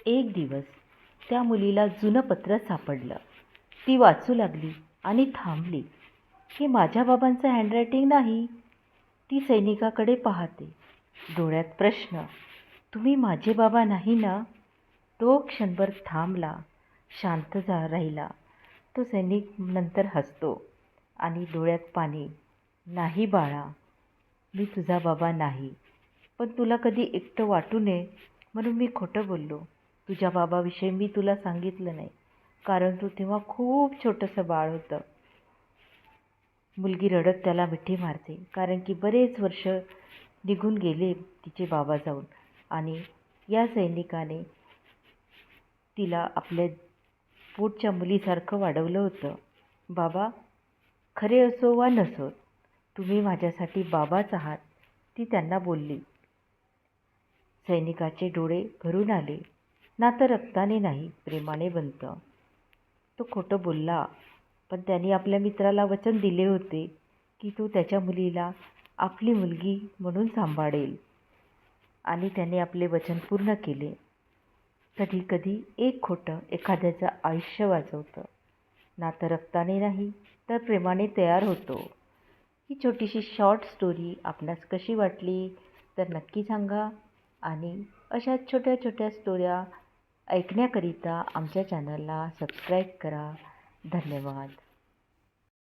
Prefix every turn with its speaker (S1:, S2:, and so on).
S1: एक दिवस त्या मुलीला जुनं पत्र सापडलं. ती वाचू लागली आणि थांबली. हे माझ्या बाबांचं हँडरायटिंग नाही. ती सैनिकाकडे पाहते, डोळ्यात प्रश्न. तुम्ही माझे बाबा नाही ना? तो क्षणभर थांबला, शांत राहिला. तो सैनिक नंतर हसतो आणि डोळ्यात पाणी. नाही बाळा, मी तुझा बाबा नाही, पण तुला कधी एकटं वाटू नये म्हणून मी खोटं बोललो. तुझ्या बाबाविषयी मी तुला सांगितलं नाही, कारण तू तेव्हा खूप छोटंसं बाळ होतं. मुलगी रडत त्याला मिठी मारते, कारण की बरेच वर्ष निघून गेले तिचे बाबा जाऊन, आणि या सैनिकाने तिला आपल्या पोटच्या मुलीसारखं वाढवलं होतं. बाबा, खरे असो वा नसो, तुम्ही माझ्यासाठी बाबाच आहात, ती त्यांना बोलली. सैनिकाचे डोळे भरून आले. नातं रक्ताने नाही, प्रेमाने बनतं. तो खोटं बोलला, पण त्याने आपल्या मित्राला वचन दिले होते की तो त्याच्या मुलीला आपली मुलगी म्हणून सांभाळेल, आणि त्याने आपले वचन पूर्ण केले. कधी कधी एक खोटं एखाद्याचं आयुष्य वाचवतं. नातं रक्ताने नाही तर प्रेमाने तयार होतो. ही छोटीशी शॉर्ट स्टोरी आपणास कशी वाटली तर नक्की सांगा, आणि अशा छोट्या छोट्या स्टोऱ्या ऐकण्याकरिता आमच्या चॅनलला सबस्क्राईब करा. धन्यवाद.